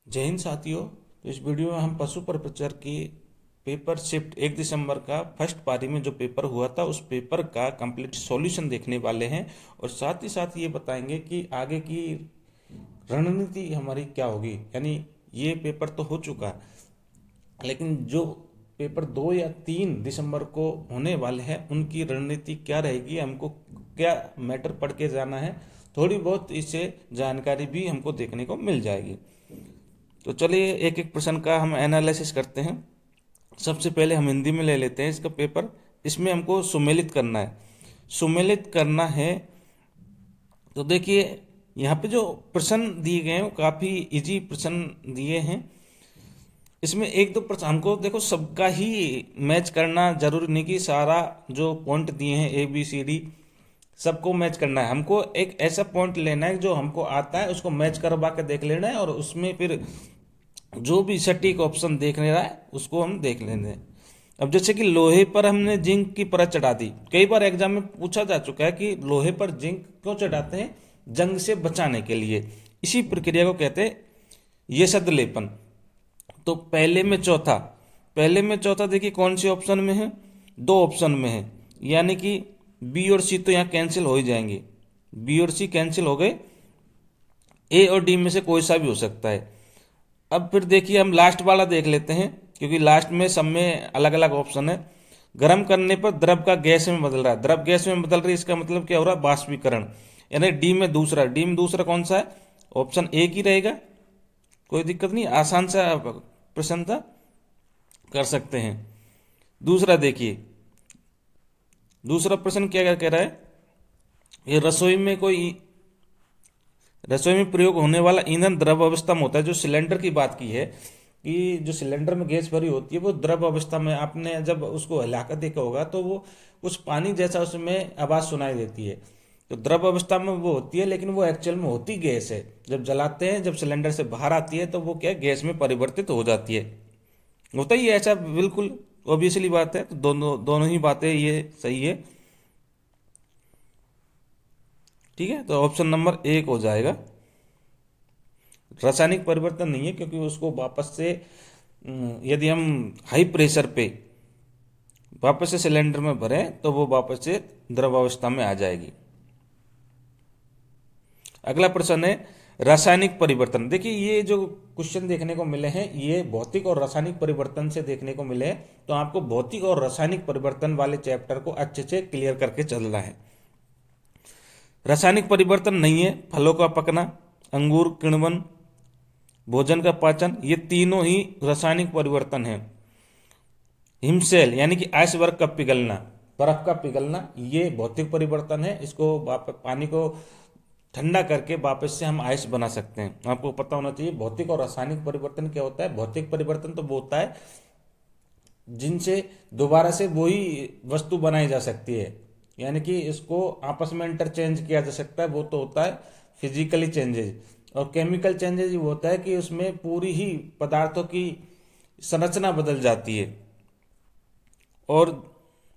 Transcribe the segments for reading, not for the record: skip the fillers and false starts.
जय हिंद साथियों। तो इस वीडियो में हम पशु प्रपंचर की पेपर शिफ्ट 1 दिसंबर का फर्स्ट पारी में जो पेपर हुआ था उस पेपर का कंप्लीट सॉल्यूशन देखने वाले हैं और साथ ही साथ ये बताएंगे कि आगे की रणनीति हमारी क्या होगी। यानी ये पेपर तो हो चुका लेकिन जो पेपर 2 या 3 दिसंबर को होने वाले हैं उनकी रणनीति क्या रहेगी, हमको क्या मैटर पढ़ के जाना है, थोड़ी बहुत इससे जानकारी भी हमको देखने को मिल जाएगी। तो चलिए एक एक प्रश्न का हम एनालिसिस करते हैं। सबसे पहले हम हिंदी में ले लेते हैं इसका पेपर। इसमें हमको सुमेलित करना है। सुमेलित करना है तो देखिए यहाँ पे जो प्रश्न दिए गए हैं वो काफ़ी इजी प्रश्न दिए हैं। इसमें एक दो प्रश्न हमको देखो सबका ही मैच करना जरूरी नहीं कि सारा जो पॉइंट दिए हैं ABCD सबको मैच करना है। हमको एक ऐसा पॉइंट लेना है जो हमको आता है उसको मैच करवा के देख लेना है और उसमें फिर जो भी सटीक ऑप्शन देख रहा है उसको हम देख लेंगे। अब जैसे कि लोहे पर हमने जिंक की परत चढ़ा दी, कई बार एग्जाम में पूछा जा चुका है कि लोहे पर जिंक क्यों चढ़ाते हैं, जंग से बचाने के लिए। इसी प्रक्रिया को कहते हैं येसद लेपन। तो पहले में चौथा देखिए कौन से ऑप्शन में है, 2 ऑप्शन में है, यानी कि B और C तो यहाँ कैंसिल हो ही जाएंगे। B और C कैंसिल हो गए, A और D में से कोई सा भी हो सकता है। अब फिर देखिए हम लास्ट वाला देख लेते हैं क्योंकि लास्ट में सब में अलग अलग ऑप्शन है। गर्म करने पर द्रव का गैस में बदल रहा है, द्रव गैस में बदल रही है, इसका मतलब क्या हो रहा है, बाष्पीकरण। यानी डी में दूसरा कौन सा है, ऑप्शन ए की रहेगा। कोई दिक्कत नहीं, आसान सा प्रश्न था, कर सकते हैं। दूसरा देखिए, दूसरा प्रश्न क्या कह रहा है, ये रसोई में प्रयोग होने वाला ईंधन द्रव अवस्था में होता है। जो सिलेंडर की बात की है कि जो सिलेंडर में गैस भरी होती है वो द्रव अवस्था में, आपने जब उसको हिलाकर देखा होगा तो वो कुछ पानी जैसा उसमें आवाज सुनाई देती है। तो द्रव अवस्था में वो होती है लेकिन वो एक्चुअल में होती गैस है। जब जलाते हैं, जब सिलेंडर से बाहर आती है तो वो क्या है, गैस में परिवर्तित हो जाती है। होता ही ऐसा, बिल्कुल ऑब्वियसली बात है। तो दोनों ही बातें ये सही है। ठीक है, तो ऑप्शन नंबर 1 हो जाएगा। रासायनिक परिवर्तन नहीं है क्योंकि उसको वापस से यदि हम हाई प्रेशर पे वापस से सिलेंडर में भरें तो वो वापस से द्रवावस्था में आ जाएगी। अगला प्रश्न है रासायनिक परिवर्तन। देखिए ये जो क्वेश्चन देखने को मिले हैं ये भौतिक और रासायनिक परिवर्तन से देखने को मिले हैं, तो आपको भौतिक और रासायनिक परिवर्तन वाले चैप्टर को अच्छे से क्लियर करके चलना है। रासायनिक परिवर्तन नहीं है फलों का पकना, अंगूर किण्वन, भोजन का पाचन, ये तीनों ही रासायनिक परिवर्तन है। हिमशैल यानी कि आइसबर्ग का पिघलना, बर्फ का पिघलना, ये भौतिक परिवर्तन है। इसको पानी को ठंडा करके वापस से हम आइस बना सकते हैं। आपको पता होना चाहिए भौतिक और रासायनिक परिवर्तन क्या होता है। भौतिक परिवर्तन तो वो होता है जिनसे दोबारा से वही वस्तु बनाई जा सकती है, यानी कि इसको आपस में इंटरचेंज किया जा सकता है, वो तो होता है फिजिकली चेंजेज। और केमिकल चेंजेज वो होता है कि उसमें पूरी ही पदार्थों की संरचना बदल जाती है और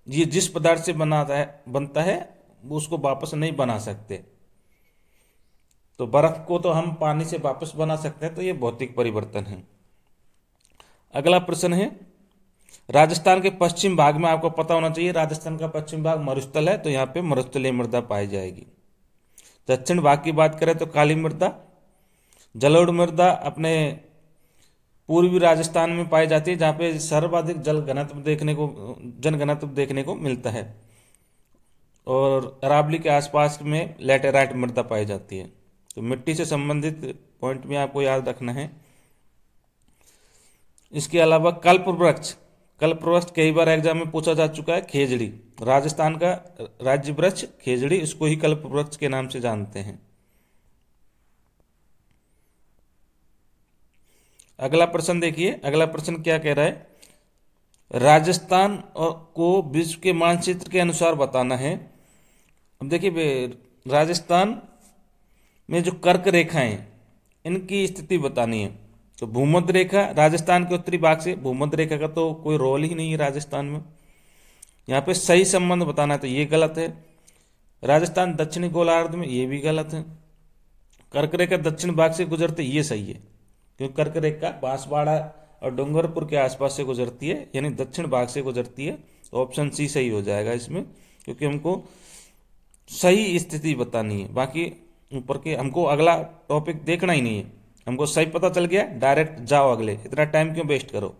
ये जिस पदार्थ से बनता है वो उसको वापस नहीं बना सकते। तो बर्फ को तो हम पानी से वापस बना सकते हैं, तो ये भौतिक परिवर्तन है। अगला प्रश्न है राजस्थान के पश्चिम भाग में, आपको पता होना चाहिए राजस्थान का पश्चिम भाग मरुस्थल है, तो यहाँ पे मरुस्थलीय मृदा पाई जाएगी। दक्षिण भाग की बात करें तो काली मृदा, जलोढ़ मृदा अपने पूर्वी राजस्थान में पाई जाती है जहाँ पे सर्वाधिक जन घनत्व देखने को मिलता है। और अरावली के आसपास में लैटेराइट मृदा पाई जाती है। तो मिट्टी से संबंधित पॉइंट में आपको याद रखना है। इसके अलावा कल्पवृक्ष कई बार एग्जाम में पूछा जा चुका है। खेजड़ी, राजस्थान का राज्य वृक्ष खेजड़ी, इसको ही कल्पवृक्ष के नाम से जानते हैं। अगला प्रश्न देखिए, अगला प्रश्न क्या कह रहा है, राजस्थान को विश्व के मानचित्र के अनुसार बताना है। अब देखिए राजस्थान में जो कर्क रेखाएं इनकी स्थिति बतानी है। तो भूमध्य रेखा राजस्थान के उत्तरी भाग से, भूमध्य रेखा का तो कोई रोल ही नहीं है राजस्थान में। यहाँ पे सही संबंध बताना है तो ये गलत है। राजस्थान दक्षिणी गोलार्ध में, ये भी गलत है। कर्क रेखा दक्षिण भाग से गुजरते, ये सही है। क्योंकि कर्क रेखा बांसवाड़ा और डूंगरपुर के आसपास से गुजरती है, यानी दक्षिण भाग से गुजरती है। तो ऑप्शन सी सही हो जाएगा इसमें, क्योंकि हमको सही स्थिति बतानी है। बाकी ऊपर के हमको अगला टॉपिक देखना ही नहीं है, हमको सही पता चल गया, डायरेक्ट जाओ अगले, इतना टाइम क्यों वेस्ट करो।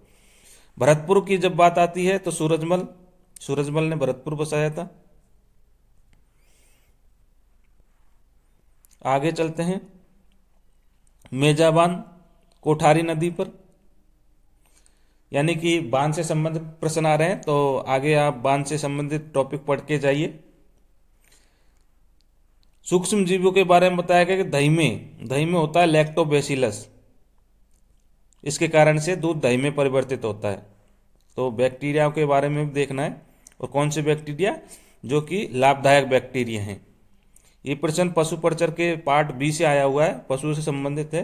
भरतपुर की जब बात आती है तो सूरजमल ने भरतपुर बसाया था। आगे चलते हैं, मेजा बांध कोठारी नदी पर, यानी कि बांध से संबंधित प्रश्न आ रहे हैं, तो आगे आप बांध से संबंधित टॉपिक पढ़ के जाइए। सूक्ष्म जीवों के बारे में बताया गया कि दही में होता है लैक्टोबैसिलस, इसके कारण से दूध दही में परिवर्तित होता है। तो बैक्टीरिया के बारे में भी देखना है, और कौन से बैक्टीरिया, जो कि लाभदायक बैक्टीरिया हैं। ये प्रश्न पशु परिचर के पार्ट बी से आया हुआ है, पशु से संबंधित है।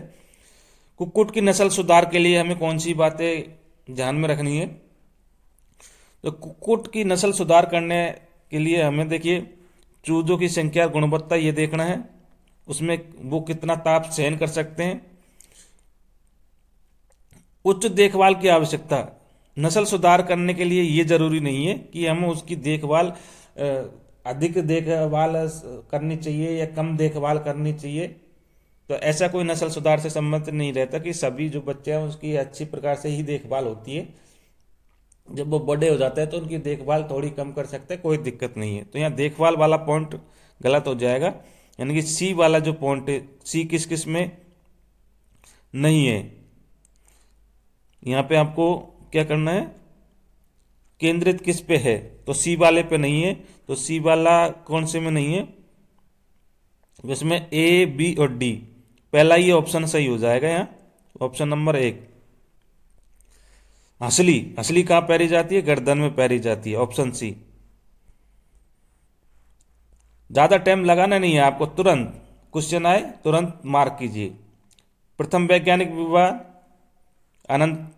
कुक्कुट की नस्ल सुधार के लिए हमें कौन सी बातें ध्यान में रखनी है। तो कुक्कुट की नस्ल सुधार करने के लिए हमें देखिए चूजों की संख्या, गुणवत्ता ये देखना है, उसमें वो कितना ताप सहन कर सकते हैं। उच्च देखभाल की आवश्यकता, नस्ल सुधार करने के लिए ये जरूरी नहीं है कि हम उसकी देखभाल अधिक देखभाल करनी चाहिए या कम देखभाल करनी चाहिए। तो ऐसा कोई नस्ल सुधार से संबंधित नहीं रहता कि सभी जो बच्चे हैं उसकी अच्छी प्रकार से ही देखभाल होती है। जब वो बड़े हो जाते हैं तो उनकी देखभाल थोड़ी कम कर सकते हैं, कोई दिक्कत नहीं है। तो यहाँ देखभाल वाला पॉइंट गलत हो जाएगा, यानी कि सी वाला जो पॉइंट है, सी किस किस में नहीं है। यहाँ पे आपको क्या करना है, केंद्रित किस पे है, तो सी वाले पे नहीं है। तो सी वाला कौन से में नहीं है, जिसमें ए बी और डी, पहला ये ऑप्शन सही हो जाएगा। यहाँ ऑप्शन नंबर 1 हंसली कहाँ पैरी जाती है, गर्दन में पैरी जाती है, ऑप्शन सी। ज्यादा टाइम लगाना नहीं है आपको, तुरंत क्वेश्चन आए तुरंत मार्क कीजिए। प्रथम वैज्ञानिक विवाद अनंत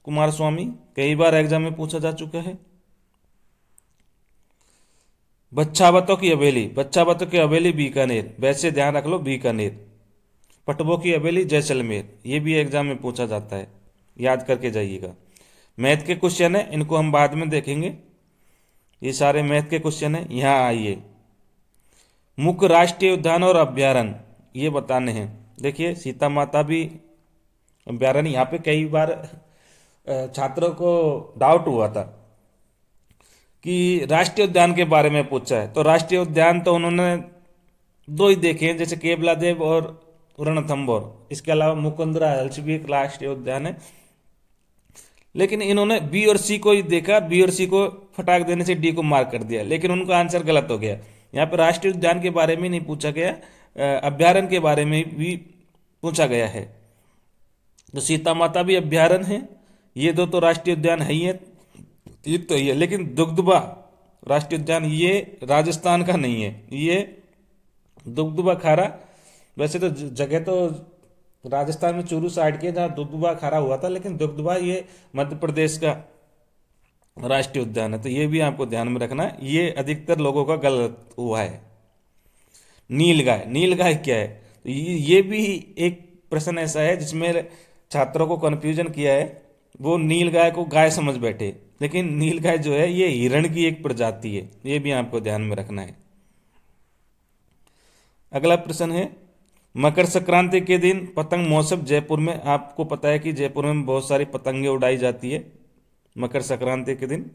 कुमार स्वामी, कई बार एग्जाम में पूछा जा चुका है। बच्छावतों की हवेली बीकानेर, वैसे ध्यान रख लो बीकानेर। पटबों की हवेली जैसलमेर, ये भी एग्जाम में पूछा जाता है, याद करके जाइएगा। मैथ के क्वेश्चन है, इनको हम बाद में देखेंगे, ये सारे मैथ के क्वेश्चन है। यहाँ आइए, मुख्य राष्ट्रीय उद्यान और अभ्यारण्य ये बताने हैं। देखिए सीता माता भी अभ्यारण्य, यहाँ पे कई बार छात्रों को डाउट हुआ था कि राष्ट्रीय उद्यान के बारे में पूछा है। तो राष्ट्रीय उद्यान तो उन्होंने 2 ही देखे हैं, जैसे केवलादेव और रणथंभौर। इसके अलावा मुकुंदरा हिल्स भी एक राष्ट्रीय उद्यान है, लेकिन इन्होंने बी और सी को ही देखा, बी और सी को फटाक देने से डी को मार्क कर दिया, लेकिन उनका आंसर गलत हो गया। यहाँ पर राष्ट्रीय उद्यान के बारे में नहीं पूछा गया, अभ्यारण्य के बारे में भी पूछा गया है। तो सीता माता भी अभ्यारण्य है, ये 2 तो राष्ट्रीय उद्यान है ही है, ये तो ही है। लेकिन दुग्धवा राष्ट्रीय उद्यान ये राजस्थान का नहीं है, ये दुग्धवा खारा, वैसे तो जगह तो राजस्थान में चूरू साइड के जहाँ दुग्धवा खारा हुआ था, लेकिन दुग्धवा ये मध्य प्रदेश का राष्ट्रीय उद्यान है। तो ये भी आपको ध्यान में रखना है, ये अधिकतर लोगों का गलत हुआ है। नीलगाय क्या है, तो ये भी एक प्रश्न ऐसा है जिसमें छात्रों को कंफ्यूजन किया है। वो नीलगाय को गाय समझ बैठे, लेकिन नीलगाय जो है ये हिरण की एक प्रजाति है, ये भी आपको ध्यान में रखना है। अगला प्रश्न है, मकर संक्रांति के दिन पतंग महोत्सव जयपुर में, आपको पता है कि जयपुर में बहुत सारी पतंगे उड़ाई जाती है मकर संक्रांति के दिन,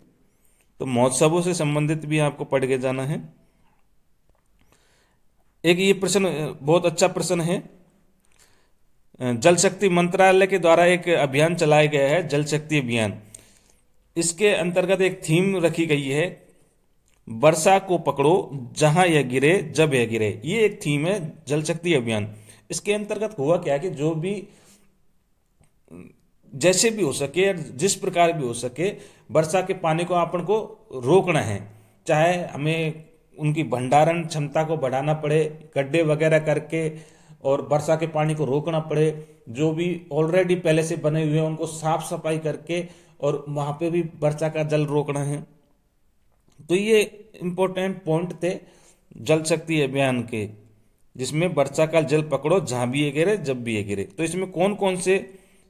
तो महोत्सवों से संबंधित भी आपको पढ़ के जाना है। एक ये प्रश्न बहुत अच्छा प्रश्न है, जल शक्ति मंत्रालय के द्वारा एक अभियान चलाया गया है, जल शक्ति अभियान। इसके अंतर्गत एक थीम रखी गई है, वर्षा को पकड़ो जहां यह गिरे जब यह गिरे। ये एक थीम है जल शक्ति अभियान। इसके अंतर्गत हुआ क्या कि जो भी जैसे भी हो सके, जिस प्रकार भी हो सके, वर्षा के पानी को अपन को रोकना है। चाहे हमें उनकी भंडारण क्षमता को बढ़ाना पड़े, गड्ढे वगैरह करके, और वर्षा के पानी को रोकना पड़े, जो भी ऑलरेडी पहले से बने हुए हैं उनको साफ सफाई करके और वहां पे भी वर्षा का जल रोकना है। तो ये इंपॉर्टेंट पॉइंट थे जल शक्ति अभियान के। जिसमें वर्षाकाल जल पकड़ो जहां भी ये गिरे जब भी ये गिरे। तो इसमें कौन कौन से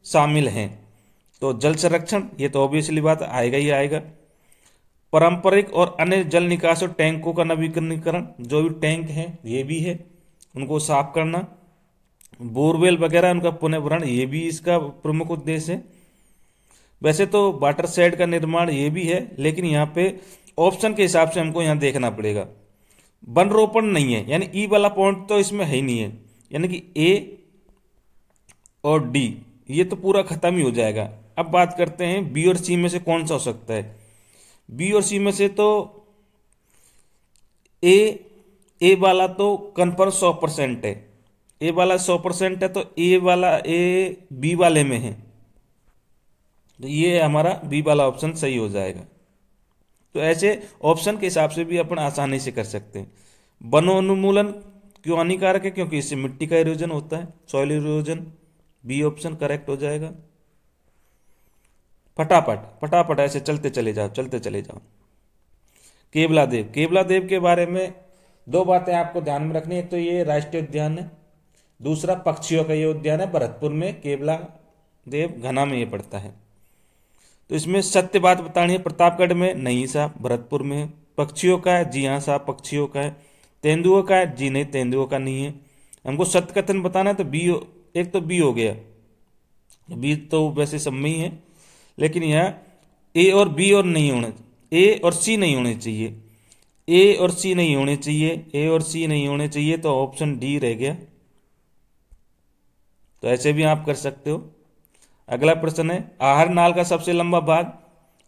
शामिल हैं? तो जल संरक्षण, ये तो ऑब्वियसली बात आएगा ही आएगा। पारंपरिक और अन्य जल निकास और टैंकों का नवीकरणीकरण, जो भी टैंक हैं ये भी है, उनको साफ करना। बोरवेल वगैरह उनका पुनर्भरण, ये भी इसका प्रमुख उद्देश्य है। वैसे तो वाटर शेड का निर्माण ये भी है, लेकिन यहाँ पे ऑप्शन के हिसाब से हमको यहाँ देखना पड़ेगा। वन रोपण नहीं है, यानी ई वाला पॉइंट तो इसमें है ही नहीं है, यानी कि ए और डी ये तो पूरा खत्म ही हो जाएगा। अब बात करते हैं बी और सी में से कौन सा हो सकता है। बी और सी में से तो ए वाला तो कन्फर्म 100% है, ए वाला 100% है, तो ए वाला ए बी वाले में है, तो ये हमारा बी वाला ऑप्शन सही हो जाएगा। तो ऐसे ऑप्शन के हिसाब से भी अपन आसानी से कर सकते हैं। वनोन्मूलन क्यों हानिकारक है? क्योंकि इससे मिट्टी का इरोजन होता है, soil erosion, B option correct हो जाएगा। फटाफट फटाफट ऐसे चलते चले जाओ, चलते चले जाओ। केवलादेव, केवलादेव के बारे में दो बातें आपको ध्यान में रखनी है। तो ये राष्ट्रीय उद्यान है, दूसरा पक्षियों का ये उद्यान है, भरतपुर में केवलादेव घना में ये पड़ता है। तो इसमें सत्य बात बतानी है, प्रतापगढ़ में नहीं साहब, भरतपुर में है। पक्षियों का है, जी हाँ साहब पक्षियों का है। तेंदुओं का है, जी नहीं तेंदुओं का नहीं है। हमको सत्य कथन बताना है, तो बी, एक तो बी हो गया, बी तो वैसे सब में ही है, लेकिन यहाँ ए और बी और नहीं होना, ए और सी नहीं होने चाहिए, ए और सी नहीं होने चाहिए, ए और सी नहीं होने चाहिए, तो ऑप्शन डी रह गया। तो ऐसे भी आप कर सकते हो। अगला प्रश्न है, आहार नाल का सबसे लंबा भाग,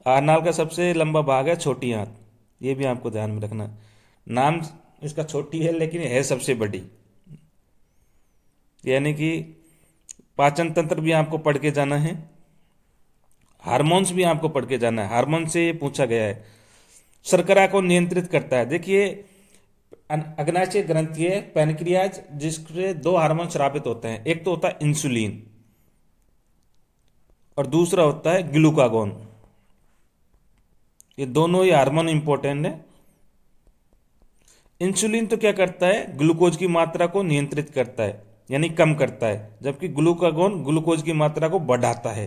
आहार नाल का सबसे लंबा भाग है छोटी आंत, ये भी आपको ध्यान में रखना। नाम इसका छोटी है लेकिन है सबसे बड़ी, यानी कि पाचन तंत्र भी आपको पढ़ के जाना है, हार्मोन्स भी आपको पढ़ के जाना है। हार्मोन से ये पूछा गया है। शर्करा को नियंत्रित करता है, देखिए अग्नाशय ग्रंथि है पैनक्रियाज, जिससे दो हार्मोन स्रावित होते हैं, एक तो होता है इंसुलिन और दूसरा होता है ग्लूकागोन। ये दोनों ही हार्मोन इंपॉर्टेंट है। इंसुलिन तो क्या करता है, ग्लूकोज की मात्रा को नियंत्रित करता है, यानी कम करता है, जबकि ग्लूकागोन ग्लूकोज की मात्रा को बढ़ाता है।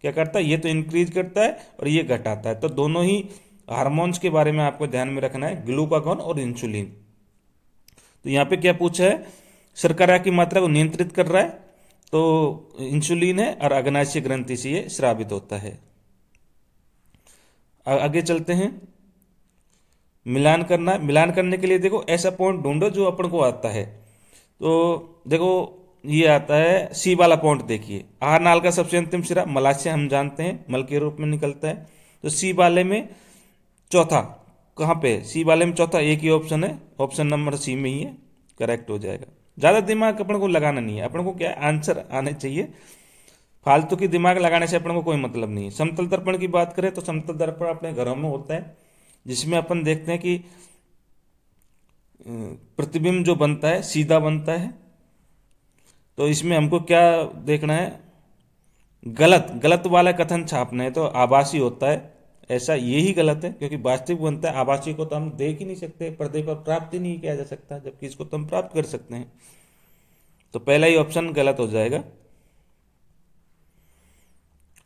क्या करता है, ये तो इंक्रीज करता है और ये घटाता है। तो दोनों ही हार्मोन्स के बारे में आपको ध्यान में रखना है, ग्लूकागोन और इंसुलिन। तो यहाँ पे क्या पूछा है, शर्करा की मात्रा को नियंत्रित कर रहा है, तो इंसुलिन है, और अग्नाशय ग्रंथि से ये स्रावित होता है। आगे चलते हैं। मिलान करना, मिलान करने के लिए देखो ऐसा पॉइंट ढूंढो जो अपन को आता है। तो देखो ये आता है सी वाला पॉइंट, देखिए आहार नाल का सबसे अंतिम सिरा मलाशय, हम जानते हैं मल के रूप में निकलता है। तो सी वाले में चौथा कहाँ पे, सी वाले में चौथा एक ही ऑप्शन है, ऑप्शन नंबर सी में ही है, करेक्ट हो जाएगा। ज़्यादा दिमाग अपन को लगाना नहीं है, अपन को क्या आंसर आने चाहिए, फालतू की दिमाग लगाने से अपन को कोई मतलब नहीं है। समतल दर्पण की बात करें तो समतल दर्पण अपने घरों में होता है, जिसमें अपन देखते हैं कि प्रतिबिंब जो बनता है सीधा बनता है। तो इसमें हमको क्या देखना है, गलत गलत वाला कथन छापना है, तो आभासी होता है, ऐसा यही गलत है, क्योंकि वास्तविक बनता है। आभासी को तो हम देख ही नहीं सकते, पर्दे पर प्राप्त ही नहीं किया जा सकता, जबकि इसको तो हम प्राप्त कर सकते हैं। तो पहला ही ऑप्शन गलत हो जाएगा।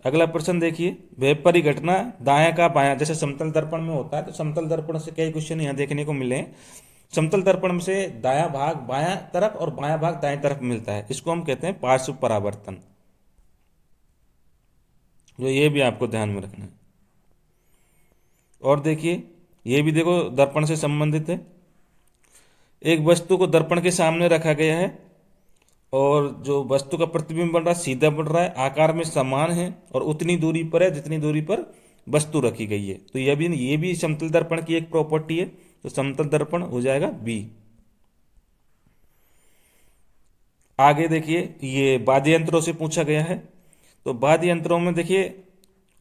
अगला प्रश्न देखिए, वह परिघटना दायां का बायां, जैसे समतल दर्पण में होता है, तो समतल दर्पण से कई क्वेश्चन यहाँ देखने को मिले हैं। समतल दर्पण से दायां भाग बायां तरफ और बायां भाग दाएं तरफ मिलता है, इसको हम कहते हैं पार्श्व परावर्तन। जो ये भी आपको ध्यान में रखना है। और देखिए ये भी देखो दर्पण से संबंधित है। एक वस्तु को दर्पण के सामने रखा गया है और जो वस्तु का प्रतिबिंब बन रहा है सीधा बन रहा है, आकार में समान है और उतनी दूरी पर है जितनी दूरी पर वस्तु रखी गई है। तो ये भी समतल दर्पण की एक प्रॉपर्टी है, तो समतल दर्पण हो जाएगा बी। आगे देखिए ये वाद्य यंत्रों से पूछा गया है। तो वाद्य यंत्रों में देखिए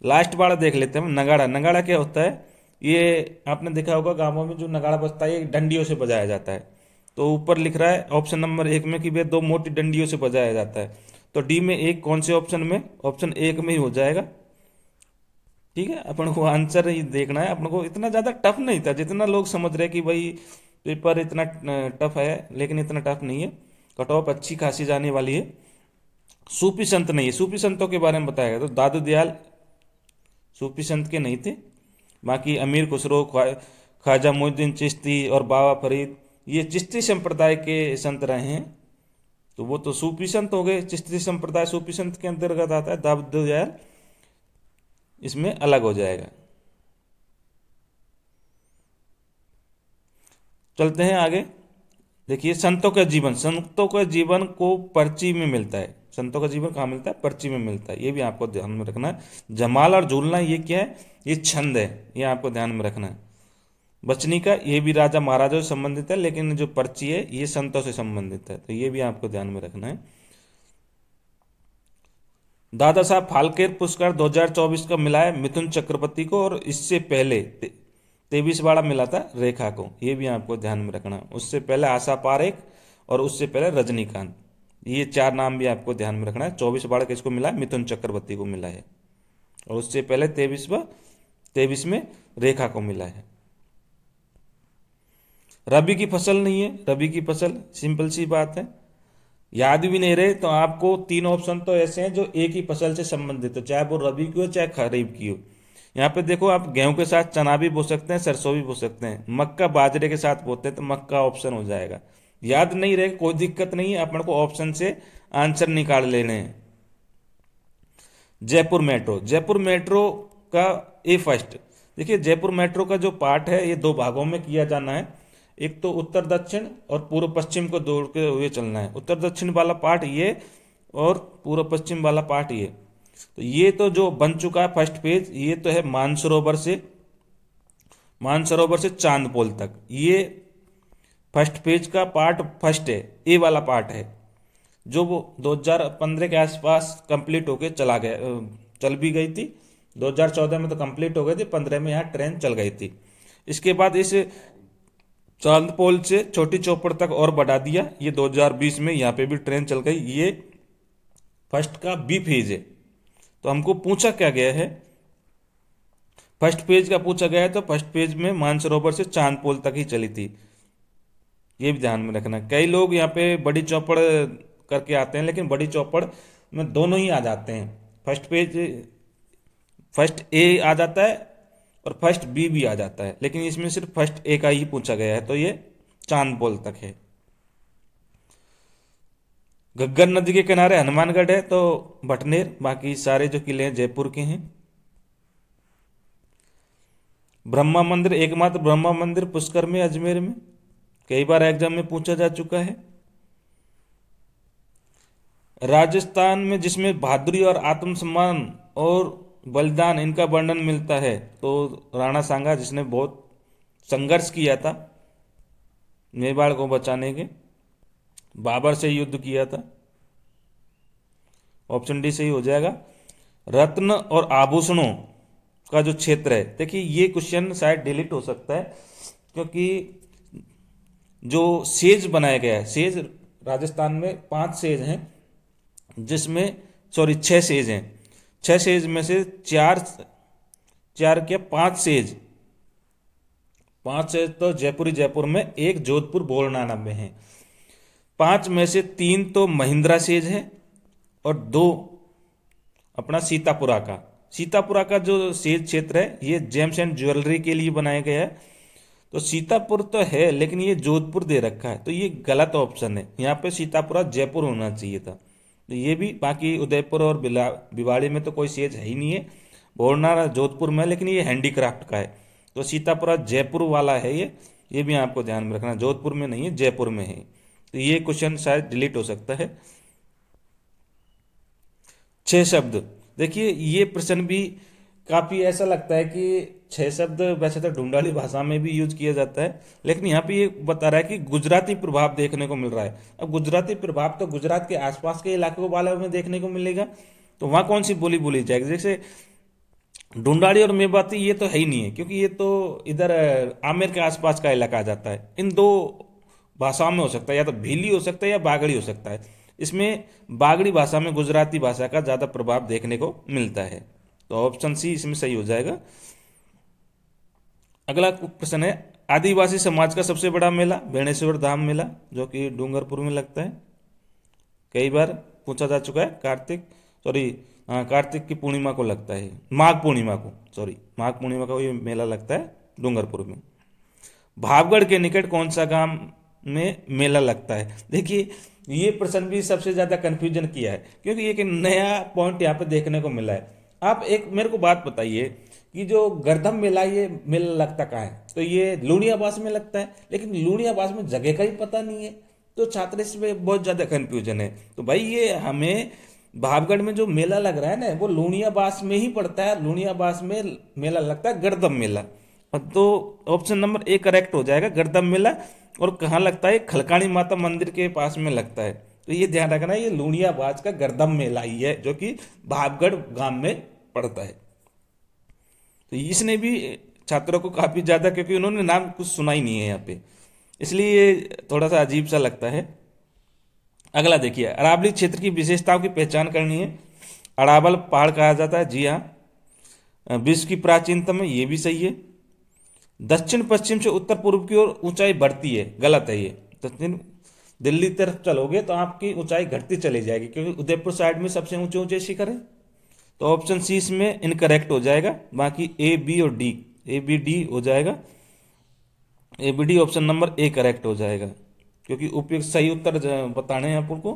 लास्ट वाला देख लेते हैं, नगाड़ा। नगाड़ा क्या होता है, ये आपने देखा होगा गांवों में जो नगाड़ा बजता है ये डंडियों से बजाया जाता है। तो ऊपर लिख रहा है ऑप्शन नंबर 1 में कि वे दो मोटी डंडियों से बजाया जाता है। तो डी में एक कौन से ऑप्शन में, ऑप्शन 1 में ही हो जाएगा। ठीक है, अपन को आंसर ही देखना है, अपन को इतना ज्यादा टफ नहीं था जितना लोग समझ रहे कि भाई पेपर इतना टफ है, लेकिन इतना टफ नहीं है, कट ऑफ अच्छी खासी जाने वाली है। सूफी संत नहीं है, सूफी संतों के बारे में बताया गया तो दादू दयाल सूफी संत के नहीं थे, बाकी अमीर खुसरो, ख्वाजा मोइनुद्दीन चिश्ती और बाबा फरीद ये चिश्ती संप्रदाय के संत रहे हैं, तो वो तो सूफी संत हो गए। चिश्ती संप्रदाय सूफी संत के अंतर्गत आता है, दादू दयाल इसमें अलग हो जाएगा। चलते हैं आगे। देखिए संतों का जीवन, संतों का जीवन को पर्ची में मिलता है। संतों का जीवन कहाँ मिलता है? पर्ची में मिलता है, ये भी आपको ध्यान में रखना है। जमाल और झूलना ये क्या है? ये छंद है, ये आपको ध्यान में रखना है। बचनी का ये भी राजा महाराजा से संबंधित है, लेकिन जो पर्ची है ये संतों से संबंधित है, तो ये भी आपको ध्यान में रखना है। दादा साहब फाल्के पुरस्कार 2024 का मिला है मिथुन चक्रवर्ती को, और इससे पहले 23 वाला मिला था रेखा को, ये भी आपको ध्यान में रखना। उससे पहले आशा पारेख और उससे पहले रजनीकांत, ये 4 नाम भी आपको ध्यान में रखना है। 24 वाला किसको मिला है? मिथुन चक्रवर्ती को मिला है, और उससे पहले 23 में रेखा को मिला है। रबी की फसल नहीं है, रबी की फसल सिंपल सी बात है, याद भी नहीं रहे तो आपको 3 ऑप्शन तो ऐसे हैं जो एक ही फसल से संबंधित हो, चाहे वो रबी की हो चाहे खरीफ की हो। यहाँ पे देखो, आप गेहूं के साथ चना भी बो सकते हैं, सरसों भी बो सकते हैं, मक्का बाजरे के साथ बोते हैं तो मक्का ऑप्शन हो जाएगा। याद नहीं रहे कोई दिक्कत नहीं है, अपन को ऑप्शन से आंसर निकाल लेने हैं। जयपुर मेट्रो, जयपुर मेट्रो का फर्स्ट, देखिए जयपुर मेट्रो का जो पार्ट है ये 2 भागों में किया जाना है, एक तो उत्तर दक्षिण और पूर्व पश्चिम को जोड़ते हुए चलना है। उत्तर दक्षिण वाला पार्ट ये और पूर्व पश्चिम वाला पार्ट ये। तो ये तो जो बन चुका है फर्स्ट पेज, ये तो है मानसरोवर से चांदपोल तक, ये फर्स्ट पेज का पार्ट फर्स्ट है, ए वाला पार्ट है, जो वो 2015 के आसपास कंप्लीट होके चल भी गई थी। 2014 में तो कंप्लीट हो गई थी, 15 में यहाँ ट्रेन चल गई थी। इसके बाद इस चांदपोल से छोटी चौपड़ तक और बढ़ा दिया, ये 2020 में यहाँ पे भी ट्रेन चल गई। ये फर्स्ट का बी फेज है। तो हमको पूछा क्या गया है? फर्स्ट पेज का पूछा गया है, तो फर्स्ट पेज में मानसरोवर से चांदपोल तक ही चली थी, ये भी ध्यान में रखना। कई लोग यहाँ पे बड़ी चौपड़ करके आते हैं, लेकिन बड़ी चौपड़ में दोनों ही आ जाते हैं, फर्स्ट पेज फर्स्ट ए आ जाता है और फर्स्ट बी भी आ जाता है, लेकिन इसमें सिर्फ फर्स्ट ए का ही पूछा गया है, तो ये चांदपोल तक है। घग्गर नदी के किनारे हनुमानगढ़ है, तो भटनेर, बाकी सारे जो किले हैं जयपुर के हैं। ब्रह्मा मंदिर, एकमात्र ब्रह्मा मंदिर पुष्कर में, अजमेर में, कई बार एग्जाम में पूछा जा चुका है। राजस्थान में जिसमें बहादुरी और आत्मसम्मान और बलिदान इनका वर्णन मिलता है, तो राणा सांगा, जिसने बहुत संघर्ष किया था मेवाड़ को बचाने के, बाबर से युद्ध किया था, ऑप्शन डी सही हो जाएगा। रत्न और आभूषणों का जो क्षेत्र है, देखिए ये क्वेश्चन शायद डिलीट हो सकता है, क्योंकि जो सेज बनाया गया है, सेज राजस्थान में 5 सेज हैं, जिसमें 6 सेज हैं, 6 सेज में से 5 सेज, 5 सेज तो जयपुर में, एक जोधपुर बोरनाना में है। 5 में से 3 तो महिंद्रा सेज है और 2 अपना सीतापुरा का जो सेज क्षेत्र है, ये जेम्स एंड ज्वेलरी के लिए बनाया गया है। तो सीतापुर तो है, लेकिन ये जोधपुर दे रखा है, तो ये गलत ऑप्शन है। यहाँ पे सीतापुरा जयपुर होना चाहिए था, तो ये भी। बाकी उदयपुर और भिवाड़ी में तो कोई सेज है ही नहीं है, बोरनाना जोधपुर में, लेकिन ये हैंडीक्राफ्ट का है, तो सीतापुरा जयपुर वाला है ये भी आपको ध्यान में रखना, जोधपुर में नहीं है, जयपुर में है। तो ये क्वेश्चन शायद डिलीट हो सकता है। 6 शब्द, देखिए ये प्रश्न भी काफी ऐसा लगता है कि 6 शब्द वैसे तो ढूंढाली भाषा में भी यूज किया जाता है, लेकिन यहाँ पे ये बता रहा है कि गुजराती प्रभाव देखने को मिल रहा है। अब गुजराती प्रभाव तो गुजरात के आसपास के इलाकों वाले में देखने को मिलेगा, तो वहां कौन सी बोली बोली जाएगी? जैसे ढूंढाड़ी और मेवाती ये तो है ही नहीं है, क्योंकि ये तो इधर आमेर के आसपास का इलाका आ जाता है। इन 2 भाषाओं में हो सकता है, या तो भीली हो सकता है या बागड़ी हो सकता है। इसमें बागड़ी भाषा में गुजराती भाषा का ज्यादा प्रभाव देखने को मिलता है, तो ऑप्शन सी इसमें सही हो जाएगा। अगला प्रश्न है आदिवासी समाज का सबसे बड़ा मेला बेणेश्वर धाम मेला, जो कि डूंगरपुर में लगता है। कई बार पूछा जा चुका है। कार्तिक की पूर्णिमा को लगता है, माघ पूर्णिमा को ये मेला लगता है डूंगरपुर में। भावगढ़ के निकट कौन सा गांव में मेला लगता है? देखिए ये प्रश्न भी सबसे ज्यादा कंफ्यूजन किया है, क्योंकि एक नया पॉइंट यहाँ पे देखने को मिला है। आप एक मेरे को बात बताइए कि जो गर्दम मेला, ये मेला लगता कहाँ है? तो ये लूणियाबास में लगता है, लेकिन लूणियाबास में जगह का ही पता नहीं है, तो छात्र इसमें बहुत ज्यादा कंफ्यूजन है। तो भाई ये हमें भावगढ़ में जो मेला लग रहा है ना, वो लूणियाबास में ही पड़ता है। लूणियाबास में मेला लगता है गर्दम मेला। तो ऑप्शन नंबर ए करेक्ट हो जाएगा, गर्दम मेला। और कहाँ लगता है? खलकाणी माता मंदिर के पास में लगता है। तो ये ध्यान रखना, ये लूणियाबाज का गर्दम मेला ही है, जो कि भावगढ़ गांव में पड़ता है। तो इसने भी छात्रों को काफी ज्यादा, क्योंकि उन्होंने नाम कुछ सुना ही नहीं है यहाँ पे, इसलिए ये थोड़ा सा अजीब सा लगता है। अगला देखिए, अरावली क्षेत्र की विशेषताओं की पहचान करनी है। अरावल पहाड़ कहा जाता है, जी हाँ। विश्व की प्राचीनतम है, ये भी सही है। दक्षिण पश्चिम से उत्तर पूर्व की ओर ऊंचाई बढ़ती है, गलत है ये। दक्षिण दिल्ली तरफ चलोगे तो आपकी ऊंचाई घटती चली जाएगी, क्योंकि उदयपुर साइड में सबसे ऊंचे ऊंचे शिखर है। तो ऑप्शन सी इसमें इनकरेक्ट हो जाएगा। बाकी ए बी और डी, ए बी डी हो जाएगा। A B D option number A correct हो जाएगा, क्योंकि उपयुक्त सही उत्तर बताने हैं आपको।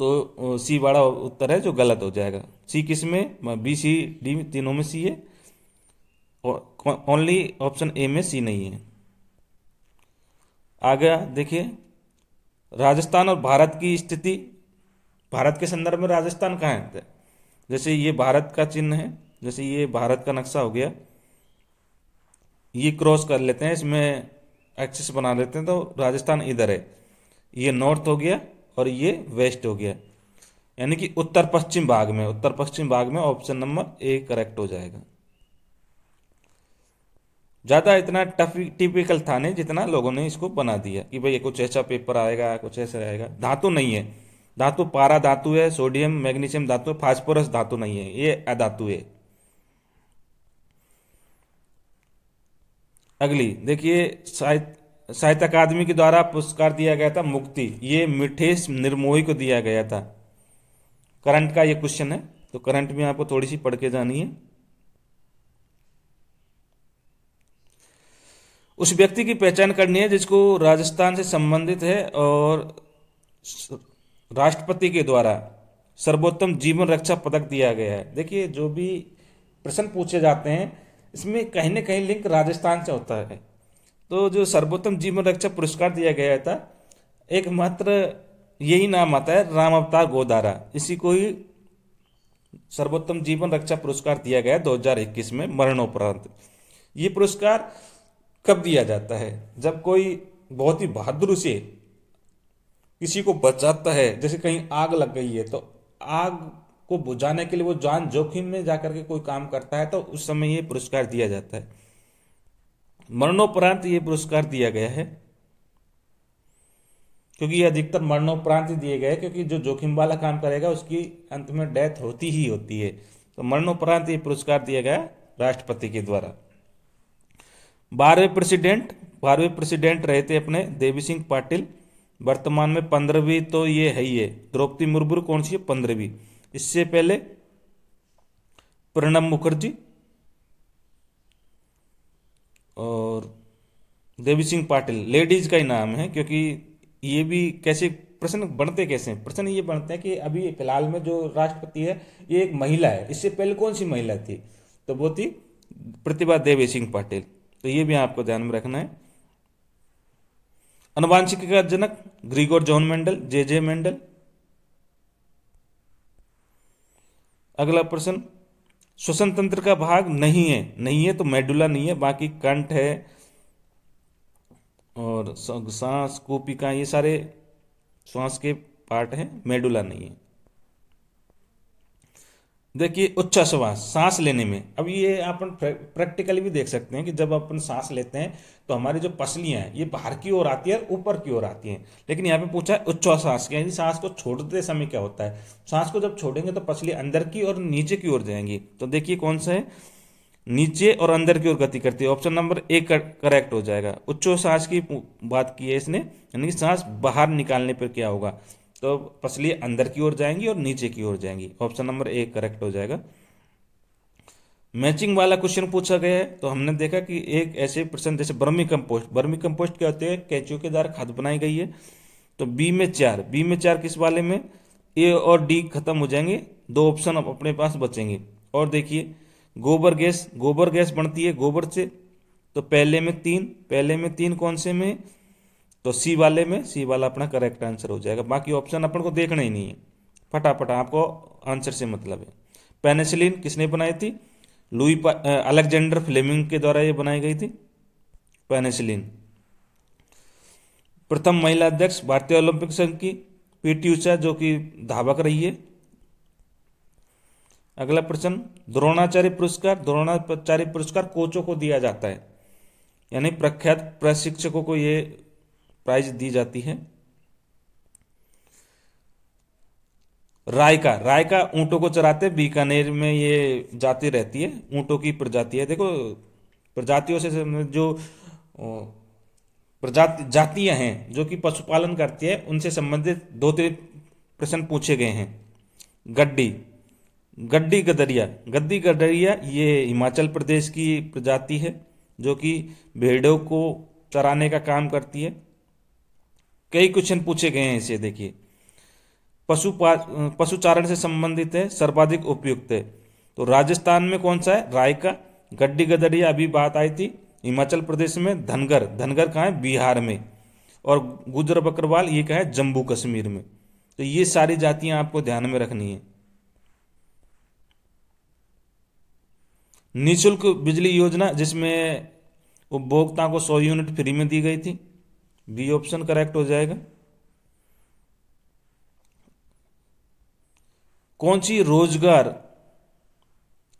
तो सी वाला उत्तर है जो गलत हो जाएगा। सी किस में? बी सी डी तीनों में सी है, ओनली ऑप्शन ए में सी नहीं है। आगे देखिए, राजस्थान और भारत की स्थिति। भारत के संदर्भ में राजस्थान कहाँ है? जैसे ये भारत का चिन्ह है, जैसे ये भारत का नक्शा हो गया, ये क्रॉस कर लेते हैं, इसमें एक्सिस बना लेते हैं, तो राजस्थान इधर है। ये नॉर्थ हो गया और ये वेस्ट हो गया, यानी कि उत्तर पश्चिम भाग में ऑप्शन नंबर ए करेक्ट हो जाएगा। ज्यादा इतना टिपिकल था नहीं जितना लोगों ने इसको बना दिया कि भाई कुछ ऐसा पेपर आएगा, कुछ ऐसा आएगा। धातु नहीं है, धातु पारा धातु है, सोडियम मैग्नीशियम धातु है, फास्फोरस धातु नहीं है, ये अधातु है। अगली देखिए, साहित्य अकादमी के द्वारा पुरस्कार दिया गया था मुक्ति, ये मिठेश निर्मोही को दिया गया था। करंट का ये क्वेश्चन है, तो करंट में आपको थोड़ी सी पढ़ के जानी है। उस व्यक्ति की पहचान करनी है जिसको राजस्थान से संबंधित है और राष्ट्रपति के द्वारा सर्वोत्तम जीवन रक्षा पदक दिया गया है। देखिए जो भी प्रश्न पूछे जाते हैं इसमें कहीं ना कहीं लिंक राजस्थान से होता है। तो जो सर्वोत्तम जीवन रक्षा पुरस्कार दिया गया था, एकमात्र यही नाम आता है, राम अवतार गोदारा, इसी को ही सर्वोत्तम जीवन रक्षा पुरस्कार दिया गया 2021 में मरणोपरांत। ये पुरस्कार कब दिया जाता है? जब कोई बहुत ही बहादुरी से किसी को बचाता है, जैसे कहीं आग लग गई है तो आग को बुझाने के लिए वो जान जोखिम में जाकर के कोई काम करता है, तो उस समय ये पुरस्कार दिया जाता है। मरणोपरांत ये पुरस्कार दिया गया है, क्योंकि ये अधिकतर मरणोपरांत ही दिए गए, क्योंकि जो जोखिम वाला काम करेगा उसकी अंत में डेथ होती ही होती है। तो मरणोपरांत ये पुरस्कार दिया गया राष्ट्रपति के द्वारा। 12वें प्रेसिडेंट रहे थे अपने देवी सिंह पाटिल, वर्तमान में 15वीं तो ये है ही है। द्रौपदी मुर्मू कौन सी है? 15वीं। इससे पहले प्रणब मुखर्जी और देवी सिंह पाटिल, लेडीज का ही नाम है, क्योंकि ये भी कैसे प्रश्न बनते कैसे हैं? प्रश्न ये बनते हैं कि अभी फिलहाल में जो राष्ट्रपति है ये एक महिला है, इससे पहले कौन सी महिला थी? तो वो थी प्रतिभा देवी सिंह पाटिल। तो ये भी आपको ध्यान में रखना है। आनुवांशिकी का जनक ग्रिगोर जॉन मेंडल, जे मेंडल। अगला प्रश्न, श्वसन तंत्र का भाग नहीं है तो मेडुला नहीं है, बाकी कंठ है और सांस कोपिका, ये सारे श्वास के पार्ट हैं, मेडुला नहीं है। देखिए उच्छ्वास, सांस लेने में, अब ये अपन प्रैक्टिकली भी देख सकते हैं कि जब अपन सांस लेते हैं तो हमारी जो पसलियां हैं ये बाहर की ओर आती है और ऊपर की ओर आती हैं, लेकिन यहाँ पे पूछा है उच्छ्वास, यानी सांस को छोड़ते समय क्या होता है। सांस को जब छोड़ेंगे तो पसली अंदर की और नीचे की ओर जाएंगी। तो देखिए कौन सा है, नीचे और अंदर की ओर गति करती है। ऑप्शन नंबर ए करेक्ट हो जाएगा। उच्छ्वास की बात की है इसने, यानी कि सांस बाहर निकालने पर क्या होगा, तो पसलियां अंदर की ओर जाएंगी और नीचे की ओर जाएंगी। ऑप्शन नंबर ए करेक्ट हो जाएगा। मैचिंग वाला क्वेश्चन पूछा गया है, तो हमने देखा कि एक ऐसे प्रश्न जैसे वर्मी कंपोस्ट, वर्मी कंपोस्ट क्या होते हैं, केंचुए के द्वारा खाद बनाई गई है। तो बी में 4, बी में 4 किस वाले में, ए और डी खत्म हो जाएंगे, 2 ऑप्शन अब अपने पास बचेंगे। और देखिए गोबर गैस, गोबर गैस बनती है गोबर से, तो पहले में 3, पहले में 3 कौन से में, तो सी वाले में, सी वाला अपना करेक्ट आंसर हो जाएगा। बाकी ऑप्शन अपन को देखना ही नहीं है, फटाफट आपको आंसर से मतलब है। पेनिसिलिन किसने बनाई थी, अलेक्जेंडर फ्लेमिंग के द्वारा ये बनाई गई थी पेनिसिलिन। प्रथम महिला अध्यक्ष भारतीय ओलंपिक संघ की पीटी उषा, जो कि धावक रही है। अगला प्रश्न, द्रोणाचार्य पुरस्कार, द्रोणाचार्य पुरस्कार कोचों को दिया जाता है, यानी प्रख्यात प्रशिक्षकों को ये प्राइज दी जाती है। रायका, रायका ऊंटों को चराते, बीकानेर में ये जाति रहती है, ऊंटों की प्रजाति है। देखो प्रजातियों से जो प्रजाति जातियां हैं जो कि पशुपालन करती है, उनसे संबंधित 2-3 प्रश्न पूछे गए हैं। गड्डी, गड्डी गदरिया, गद्दी गदरिया ये हिमाचल प्रदेश की प्रजाति है जो कि भेड़ों को चराने का काम करती है। कई क्वेश्चन पूछे गए हैं इसे, देखिए पशुचारण से संबंधित है, सर्वाधिक उपयुक्त है, तो राजस्थान में कौन सा है, रायका। गड्डी गदरिया अभी बात आई थी, हिमाचल प्रदेश में धनगर, धनगर कहाँ है, बिहार में। और गुजर बकरवाल ये कहाँ है, जम्मू कश्मीर में। तो ये सारी जातियां आपको ध्यान में रखनी है। निःशुल्क बिजली योजना, जिसमें उपभोक्ता को 100 यूनिट फ्री में दी गई थी, बी ऑप्शन करेक्ट हो जाएगा। कौन सी रोजगार,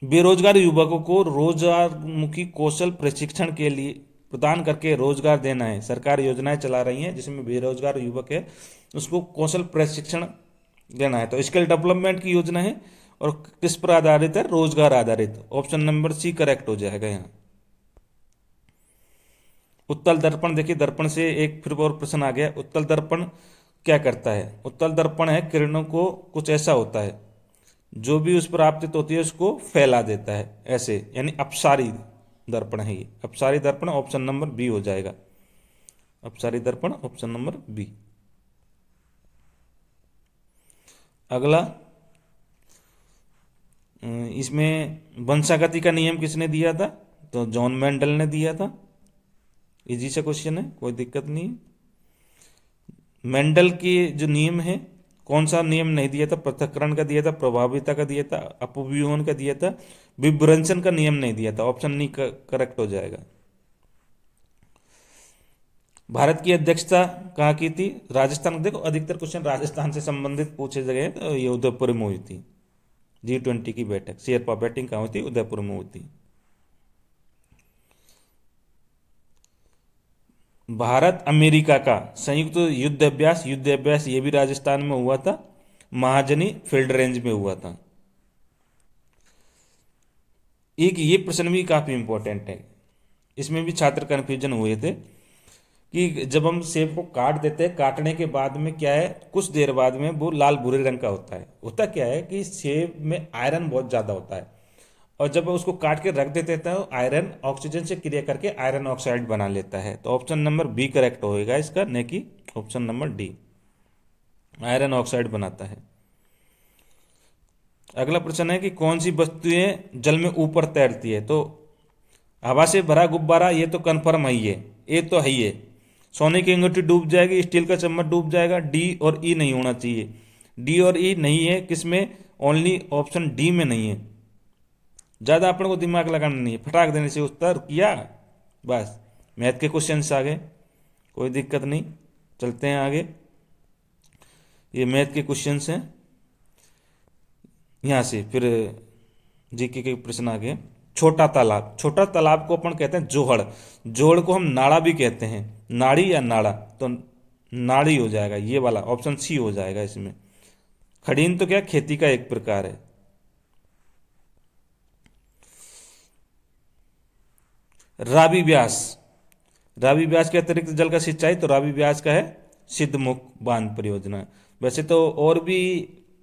बेरोजगार युवकों को रोजगारमुखी कौशल प्रशिक्षण के लिए प्रदान करके रोजगार देना है। सरकार योजनाएं चला रही हैं जिसमें बेरोजगार युवक है उसको कौशल प्रशिक्षण देना है, तो स्किल डेवलपमेंट की योजना है। और किस पर आधारित है, रोजगार आधारित। ऑप्शन नंबर सी करेक्ट हो जाएगा यहाँ। उत्तल दर्पण, देखिए दर्पण से एक फिर और प्रश्न आ गया। उत्तल दर्पण क्या करता है, उत्तल दर्पण है किरणों को, कुछ ऐसा होता है जो भी उस पर आपतित होती है उसको फैला देता है ऐसे, यानी अपसारी दर्पण है ये, अपसारी दर्पण। ऑप्शन नंबर बी हो जाएगा, अपसारी दर्पण ऑप्शन नंबर बी। अगला, इसमें वंशागति का नियम किसने दिया था, तो जॉन मेंडल ने दिया था। इजी सा क्वेश्चन है, कोई दिक्कत नहीं है। मेंडल के जो नियम है, कौन सा नियम नहीं दिया था, पृथक्करण का दिया था, प्रभाविता का दिया था, अपव्यूहन का दिया था, विभ्रंशन का नियम नहीं दिया था। ऑप्शन नी करेक्ट हो जाएगा। भारत की अध्यक्षता कहाँ की थी, राजस्थान। देखो अधिकतर क्वेश्चन राजस्थान से संबंधित पूछे गए, तो ये उदयपुर में हुई थी। G20 की बैठक, शेरपा बैठक कहाँ हुई थी, उदयपुर में हुई थी। भारत अमेरिका का संयुक्त युद्ध अभ्यास, युद्ध अभ्यास ये भी राजस्थान में हुआ था, महाजनी फील्ड रेंज में हुआ था। एक ये प्रश्न भी काफी इंपॉर्टेंट है, इसमें भी छात्र कंफ्यूजन हुए थे कि जब हम सेब को काट देते हैं, काटने के बाद में क्या है, कुछ देर बाद में वो लाल भूरे रंग का होता है। होता क्या है कि सेब में आयरन बहुत ज्यादा होता है, और जब उसको काट के रख देते हैं तो आयरन ऑक्सीजन से क्रिया करके आयरन ऑक्साइड बना लेता है। तो ऑप्शन नंबर बी करेक्ट होएगा इसका, न कि option number D, iron oxide बनाता है। अगला प्रश्न है कि कौन सी वस्तुएं जल में ऊपर तैरती है, तो हवा से भरा गुब्बारा, ये तो कन्फर्म है, ये तो है ही है। सोने की अंगूठी डूब जाएगी, स्टील का चम्मच डूब जाएगा। डी और ई नहीं होना चाहिए, डी और ई नहीं है, किसमें, ओनली ऑप्शन डी में नहीं है। ज्यादा अपन को दिमाग लगाना नहीं है, फटाक देने से उत्तर किया बस। मैथ के क्वेश्चन आ गए, कोई दिक्कत नहीं, चलते हैं आगे। ये मैथ के क्वेश्चन हैं, यहां से फिर जीके के प्रश्न आ गए। छोटा तालाब, छोटा तालाब को अपन कहते हैं जोहड़, जोहड़ को हम नाड़ा भी कहते हैं, नाड़ी या नाड़ा, तो नाड़ी हो जाएगा ये वाला, ऑप्शन सी हो जाएगा इसमें। खड़ीन तो क्या खेती का एक प्रकार है। रावी व्यास, रावी व्यास के अतिरिक्त जल का सिंचाई, तो रावी व्यास का है सिद्धमुख बांध परियोजना। वैसे तो और भी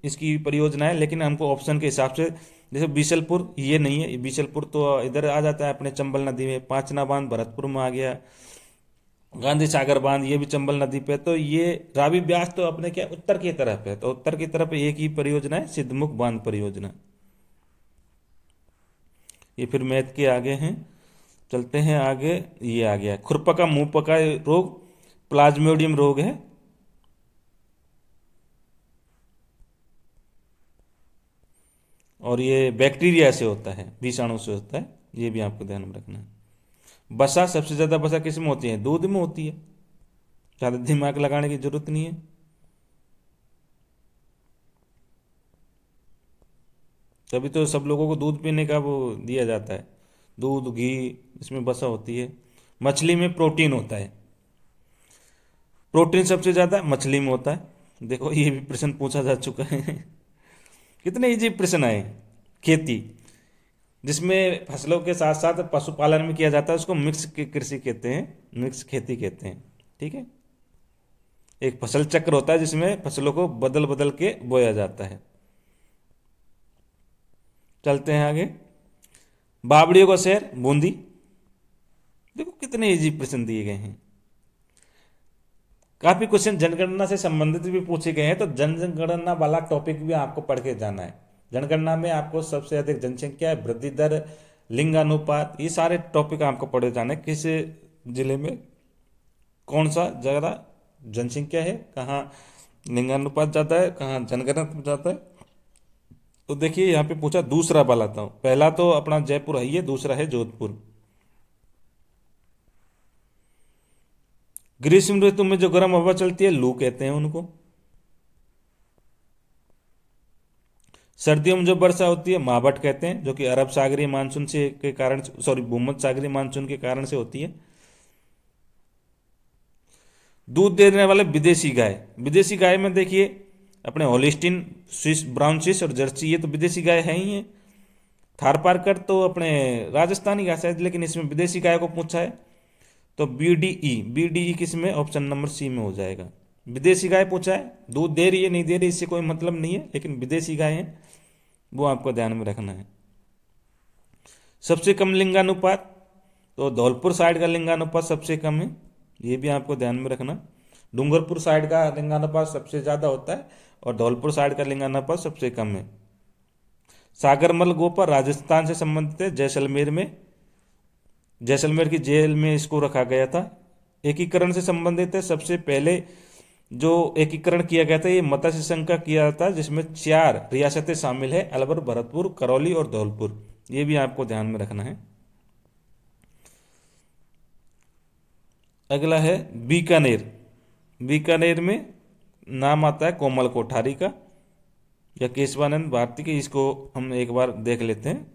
इसकी परियोजना है, लेकिन हमको ऑप्शन के हिसाब से, जैसे बीसलपुर ये नहीं है, बीसलपुर तो इधर आ जाता है अपने चंबल नदी में, पांचना बांध भरतपुर में आ गया, गांधी सागर बांध ये भी चंबल नदी पे, तो ये रावी ब्यास तो अपने क्या उत्तर की तरफ है, तो उत्तर की तरफ एक ही परियोजना है सिद्धमुख बांध परियोजना। ये फिर मैथ के आगे हैं, चलते हैं आगे। ये आ गया खुरपका मुंहपका रोग, प्लाज्मोडियम रोग है, और ये बैक्टीरिया से होता है, विषाणु से होता है, ये भी आपको ध्यान में रखना है। बसा, सबसे ज्यादा बसा किस में होती है? दूध में होती है, ज्यादा दिमाग लगाने की जरूरत नहीं है। तभी तो सब लोगों को दूध पीने का वो दिया जाता है, दूध घी, इसमें बसा होती है। मछली में प्रोटीन होता है, प्रोटीन सबसे ज्यादा मछली में होता है। देखो ये भी प्रश्न पूछा जा चुका है कितने इजी प्रश्न आए। खेती, जिसमें फसलों के साथ साथ पशुपालन भी किया जाता है, उसको मिक्स कृषि कहते हैं, मिक्स खेती कहते हैं, ठीक है। एक फसल चक्र होता है जिसमें फसलों को बदल बदल के बोया जाता है। चलते हैं आगे। बावड़ियों का शहर बूंदी, देखो कितने इजी प्रश्न दिए गए हैं। काफी क्वेश्चन जनगणना से संबंधित भी पूछे गए हैं, तो जनगणना वाला टॉपिक भी आपको पढ़ के जाना है। जनगणना में आपको सबसे अधिक जनसंख्या, वृद्धि दर, लिंगानुपात, ये सारे टॉपिक आपको पढ़े जाना है। किस जिले में कौन सा ज्यादा जनसंख्या है, कहाँ लिंगानुपात ज्यादा है, कहाँ जनगणना ज्यादा है। तो देखिए यहाँ पे पूछा, दूसरा वाला था, पहला तो अपना जयपुर है, ये दूसरा है जोधपुर। ग्रीष्म ऋतु में जो गर्म हवा चलती है लू कहते हैं उनको। सर्दियों में जो वर्षा होती है मावठ कहते हैं, जो कि अरब सागरीय मानसून से के कारण, सॉरी भूमध्य सागरीय मानसून के कारण से होती है। दूध देने वाले विदेशी गाय, विदेशी गाय में देखिए अपने होलिस्टीन, स्विस, ब्राउन स्विस और जर्सी, ये तो विदेशी गाय है ही है। थारपारकर तो अपने राजस्थानी गाय है, लेकिन इसमें विदेशी गाय को पूछा है, तो बीडीई, बीडीई किस में? ऑप्शन नंबर सी में हो जाएगा। विदेशी गाय पूछा है, दूध दे रही है नहीं दे रही इससे कोई मतलब नहीं है, लेकिन विदेशी गाय है वो आपको ध्यान में रखना है। सबसे कम लिंगानुपात, तो धौलपुर साइड का लिंगानुपात सबसे कम है, ये भी आपको ध्यान में रखना। डूंगरपुर साइड का लिंगानुपात सबसे ज्यादा होता है और धौलपुर साइड का लिंगानुपात सबसे कम है। सागरमल गोपा राजस्थान से संबंधित है, जैसलमेर में, जैसलमेर की जेल में इसको रखा गया था। एकीकरण से संबंधित है, सबसे पहले जो एकीकरण किया गया था ये मत्स्य संघ का किया था, जिसमें 4 रियासतें शामिल है, अलवर, भरतपुर, करौली और धौलपुर, ये भी आपको ध्यान में रखना है। अगला है बीकानेर, बीकानेर में नाम आता है कोमल कोठारी का या केशवानंद भारती के, इसको हम एक बार देख लेते हैं।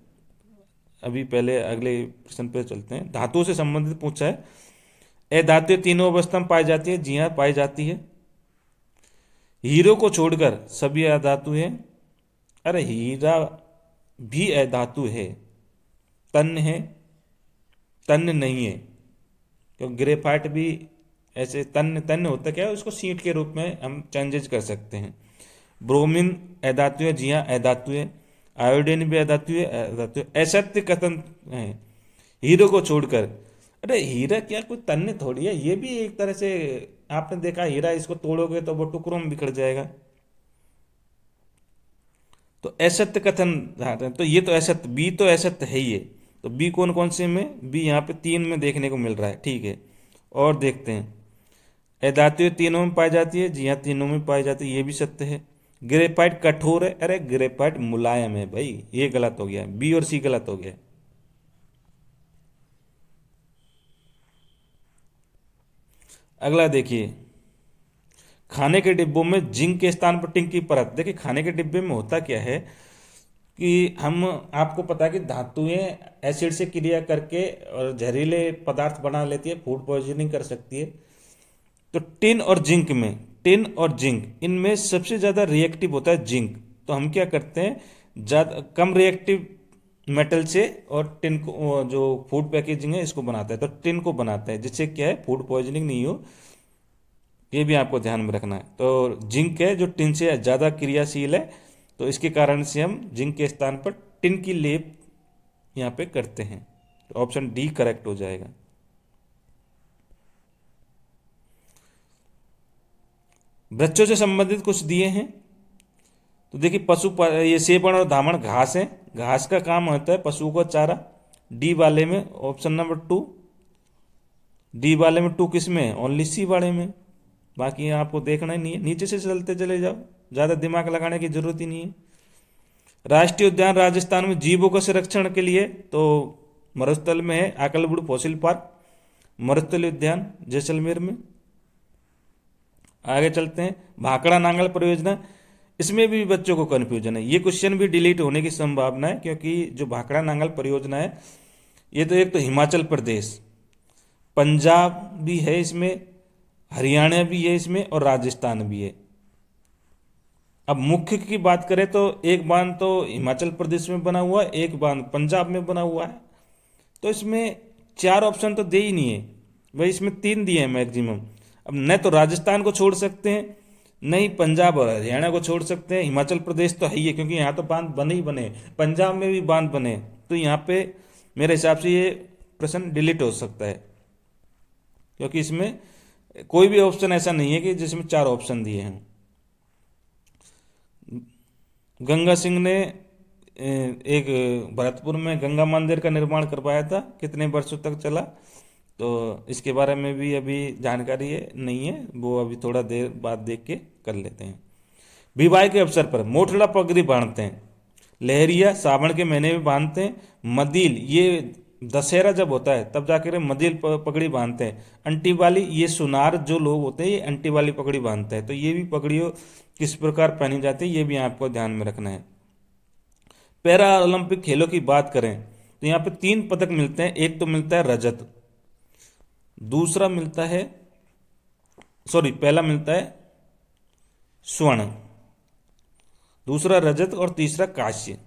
अभी पहले अगले प्रश्न पे चलते हैं। धातुओं से संबंधित पूछा है, अधातुएं तीनों अवस्था में पाई जाती है, जी हाँ पाई जाती है। हीरो को छोड़कर सभी अधातु हैं, अरे हीरा भी अधातु है, तन्य है, तन्य नहीं है, क्योंकि ग्रेफाइट भी ऐसे तन्य, तन्य होता क्या है, उसको सीट के रूप में हम चेंजेज कर सकते हैं। ब्रोमीन अधातु है, जी हाँ अधातु है। आयोडीन भी अधातु है, अधातु है। असत्य कथन है, हीरो को छोड़कर, अरे हीरा क्या कोई तन्य थोड़ी है, ये भी एक तरह से आपने देखा हीरा, इसको तोड़ोगे तो वो टुकड़ों में बिखर जाएगा, तो असत्य कथन, तो ये तो असत्य, बी तो असत्य है ही है। तो बी कौन कौन से में? बी यहाँ पे 3 में देखने को मिल रहा है, ठीक है। और देखते हैं, अधातुएं तीनों में पाई जाती है, जी हाँ तीनों में पाई जाती है, ये भी सत्य है। ग्रेफाइट कठोर है, अरे ग्रेफाइट मुलायम है भाई, ये गलत हो गया, बी और सी गलत हो गया। अगला देखिए, खाने के डिब्बों में जिंक के स्थान पर टिंक की परत। देखिए खाने के डिब्बे में होता क्या है कि हम, आपको पता है कि धातुएं एसिड से क्रिया करके और जहरीले पदार्थ बना लेती है, फूड पॉइजनिंग कर सकती है। तो टिन और जिंक में, टिन और जिंक इनमें सबसे ज्यादा रिएक्टिव होता है जिंक। तो हम क्या करते हैं, ज्यादा कम रिएक्टिव मेटल से और टिन को, जो फूड पैकेजिंग है इसको बनाता है, तो टिन को बनाता है, जिससे क्या है फूड पॉइजनिंग नहीं हो, ये भी आपको ध्यान में रखना है। तो जिंक है जो टिन से ज़्यादा क्रियाशील है, तो इसके कारण से हम जिंक के स्थान पर टिन की लेप यहाँ पे करते हैं। तो ऑप्शन डी करेक्ट हो जाएगा। वृक्षों से संबंधित कुछ दिए हैं, तो देखिए ये सेपण और धामण घास है, घास का काम होता है पशुओं का चारा। डी वाले में ऑप्शन नंबर 2, डी वाले में 2 किस में है, ओनली सी वाले में। बाकी आपको देखना ही नहीं है, नीचे से चलते चले जाओ, ज़्यादा दिमाग लगाने की जरूरत ही नहीं है। राष्ट्रीय उद्यान राजस्थान में जीवों के संरक्षण के लिए, तो मरुस्थल में है आकलबुड़ फॉसिल पार्क, मरुस्थलीय उद्यान जैसलमेर में। आगे चलते हैं, भाखड़ा नांगल परियोजना, इसमें भी बच्चों को कन्फ्यूजन है, ये क्वेश्चन भी डिलीट होने की संभावना है, क्योंकि जो भाखड़ा नांगल परियोजना है ये तो एक तो हिमाचल प्रदेश, पंजाब भी है इसमें, हरियाणा भी है इसमें और राजस्थान भी है। अब मुख्य की बात करें तो एक बांध तो हिमाचल प्रदेश में बना हुआ है, एक बांध पंजाब में बना हुआ है, तो इसमें 4 ऑप्शन तो दे ही नहीं है भाई, इसमें 3 दिए हैं मैक्सिमम। अब न तो राजस्थान को छोड़ सकते हैं, नहीं पंजाब और हरियाणा को छोड़ सकते हैं, हिमाचल प्रदेश तो है ही है क्योंकि यहाँ तो बांध बने ही बने, पंजाब में भी बांध बने, तो यहाँ पे मेरे हिसाब से ये प्रश्न डिलीट हो सकता है, क्योंकि इसमें कोई भी ऑप्शन ऐसा नहीं है कि जिसमें 4 ऑप्शन दिए हैं। गंगा सिंह ने एक भरतपुर में गंगा मंदिर का निर्माण करवाया था, कितने वर्षों तक चला, तो इसके बारे में भी अभी जानकारी नहीं है, वो अभी थोड़ा देर बाद देख के कर लेते हैं। विवाह के अवसर पर मोठड़ा पगड़ी बांधते हैं, लहरिया सावन के महीने में बांधते हैं, मदील ये दशहरा जब होता है तब जाकर मदील पगड़ी बांधते हैं, अंटी वाली ये सुनार जो लोग होते हैं ये अंटी वाली पगड़ी बांधते हैं। तो ये भी पगड़ियों किस प्रकार पहनी जाती है ये भी आपको ध्यान में रखना है। पैरा ओलंपिक खेलों की बात करें तो यहाँ पे 3 पदक मिलते हैं, एक तो मिलता है रजत, दूसरा मिलता है पहला मिलता है स्वर्ण, दूसरा रजत और तीसरा कांस्य।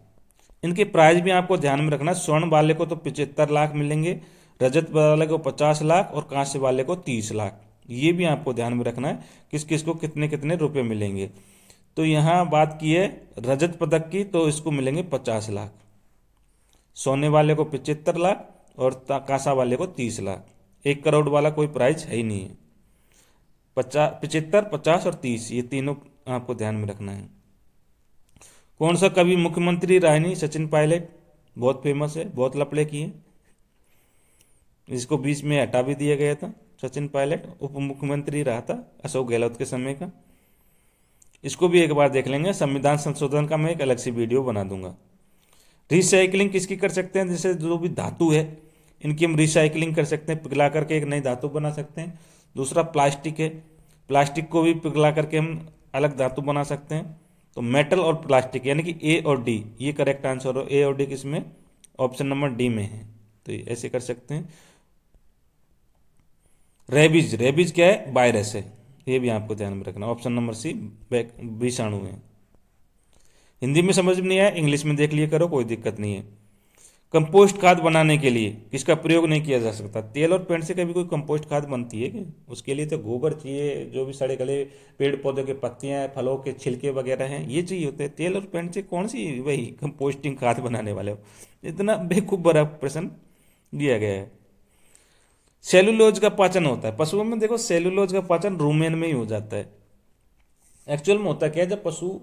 इनके प्राइज भी आपको ध्यान में रखना, स्वर्ण वाले को तो 75 लाख मिलेंगे, रजत वाले को 50 लाख और कांस्य वाले को 30 लाख। ये भी आपको ध्यान में रखना है किस किस को कितने कितने रुपए मिलेंगे। तो यहाँ बात की है रजत पदक की, तो इसको मिलेंगे 50 लाख, सोने वाले को 75 लाख और कांसा वाले को 30 लाख। 1 करोड़ वाला कोई प्राइज है ही नहीं है। 75, 50 और 30 ये तीनों आपको ध्यान में रखना है। कौन सा कवि मुख्यमंत्री रहा नहीं, सचिन पायलट, बहुत फेमस है, बहुत लफड़े किए, इसको बीच में हटा भी दिया गया था। सचिन पायलट उप मुख्यमंत्री रहा था अशोक गहलोत के समय का, इसको भी एक बार देख लेंगे, संविधान संशोधन का मैं एक अलग सी वीडियो बना दूंगा। रिसाइकलिंग किसकी कर सकते हैं, जैसे जो भी धातु है इनकी हम रिसाइकलिंग कर सकते हैं, पिघला करके एक नई धातु बना सकते हैं। दूसरा प्लास्टिक है, प्लास्टिक को भी पिघला करके हम अलग धातु बना सकते हैं। तो मेटल और प्लास्टिक यानी कि ए और डी ये करेक्ट आंसर हो, ए और डी किसमें, ऑप्शन नंबर डी में है, तो ऐसे कर सकते हैं। रेबीज, रेबीज क्या है, वायरस है, ये भी आपको ध्यान में रखना, ऑप्शन नंबर सी विषाणु है। हिंदी में समझ में नहीं आया इंग्लिश में देख लिया करो, कोई दिक्कत नहीं है। कंपोस्ट खाद बनाने के लिए किसका प्रयोग नहीं किया जा सकता, तेल और पेंट से कभी कोई कंपोस्ट खाद बनती है क्या, उसके लिए तो गोबर चाहिए, जो भी सड़े गले पेड़ पौधों के पत्तियां फलों के छिलके वगैरह हैं ये चाहिए होते हैं, तेल और पेंट से कौन सी वही कंपोस्टिंग खाद बनाने वाले हो, इतना बेवकूफ बड़ा प्रश्न दिया गया है। सेलुलोज का पाचन होता है पशुओं में, देखो सेलुलोज का पाचन रूमेन में ही हो जाता है। एक्चुअल में होता क्या है, जब पशु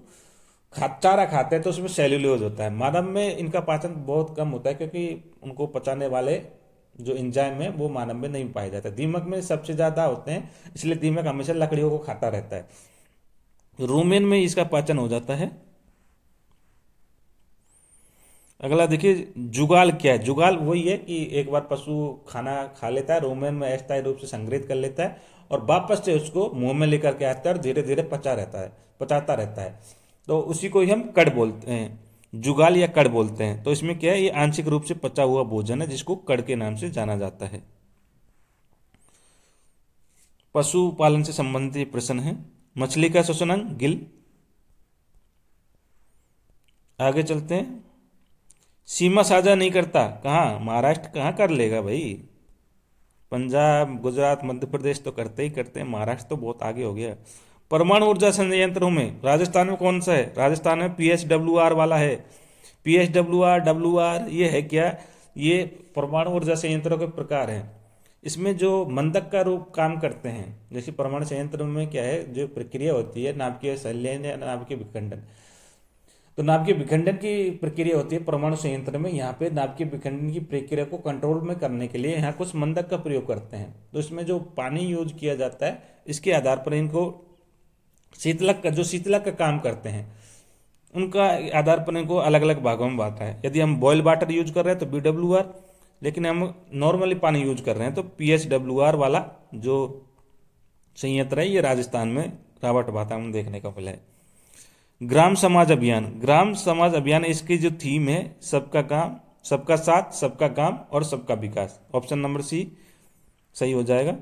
चारा खाते हैं तो उसमें सेल्यूलोज होता है, मानव में इनका पाचन बहुत कम होता है क्योंकि उनको पचाने वाले जो एंजाइम है वो मानव में नहीं पाए जाते। दीमक में सबसे ज्यादा होते हैं, इसलिए दीमक हमेशा लकड़ियों को खाता रहता है, रूमेन में इसका पाचन हो जाता है। अगला देखिए जुगाल क्या है, जुगाल वही है कि एक बार पशु खाना खा लेता है, रूमेन में अस्थायी रूप से संग्रहित कर लेता है और वापस से उसको मुंह में लेकर के आता है और धीरे धीरे पचाता रहता है, तो उसी को ही हम कड़ बोलते हैं, जुगाल या कड़ बोलते हैं। तो इसमें क्या है, ये आंशिक रूप से पचा हुआ भोजन है जिसको कड़ के नाम से जाना जाता है। पशुपालन से संबंधित प्रश्न है, मछली का श्वसन अंग गिल। आगे चलते हैं, सीमा साझा नहीं करता, कहाँ, महाराष्ट्र कहाँ कर लेगा भाई। पंजाब, गुजरात, मध्य प्रदेश तो करते ही करते हैं, महाराष्ट्र तो बहुत आगे हो गया। परमाणु ऊर्जा संयंत्रों में राजस्थान में कौन सा है? राजस्थान में PSWR वाला है। PSWR, WR ये है क्या? ये परमाणु ऊर्जा संयंत्रों के प्रकार हैं। इसमें जो मंदक का रूप काम करते हैं, जैसे परमाणु संयंत्र में क्या है, जो प्रक्रिया होती है नाभिकीय संलयन या नाभिकीय विखंडन, तो नाभिकीय विखंडन की प्रक्रिया होती है परमाणु संयंत्र में। यहाँ पे नाभिकीय विखंडन की प्रक्रिया को कंट्रोल में करने के लिए यहाँ कुछ मंदक का प्रयोग करते हैं। तो इसमें जो पानी यूज किया जाता है, इसके आधार पर इनको शीतलक का, जो शीतलक का काम करते हैं, उनका आधार पर इनको अलग अलग भागों में बांटा है। यदि हम बॉयल वाटर यूज कर रहे हैं तो BWR, लेकिन हम नॉर्मली पानी यूज कर रहे हैं तो PSWR वाला जो संयंत्र है, ये राजस्थान में रावट भाता में देखने को मिला है। ग्राम समाज अभियान, ग्राम समाज अभियान इसकी जो थीम है, सबका काम, सबका साथ, सबका काम और सबका विकास। ऑप्शन नंबर C सही हो जाएगा।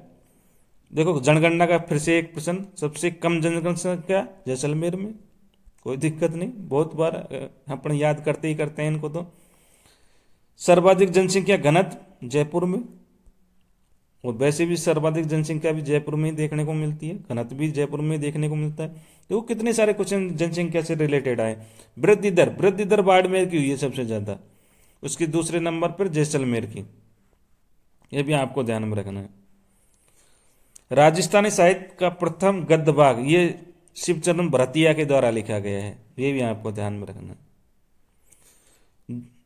देखो जनगणना का फिर से एक प्रश्न, सबसे कम जनसंख्या जैसलमेर में, कोई दिक्कत नहीं, बहुत बार अपन याद करते ही करते हैं इनको। तो सर्वाधिक जनसंख्या घनत्व जयपुर में, और वैसे भी सर्वाधिक जनसंख्या भी जयपुर में ही देखने को मिलती है, घनत्व भी जयपुर में देखने को मिलता है। तो कितने सारे क्वेश्चन जनसंख्या से रिलेटेड आए। वृद्धि दर, वृद्धि दर बाड़मेर की हुई है सबसे ज्यादा, उसकी दूसरे नंबर पर जैसलमेर की, यह भी आपको ध्यान में रखना है। राजस्थानी साहित्य का प्रथम गद्य भाग, ये शिवचरण भरतिया के द्वारा लिखा गया है, ये भी आपको ध्यान में रखना है।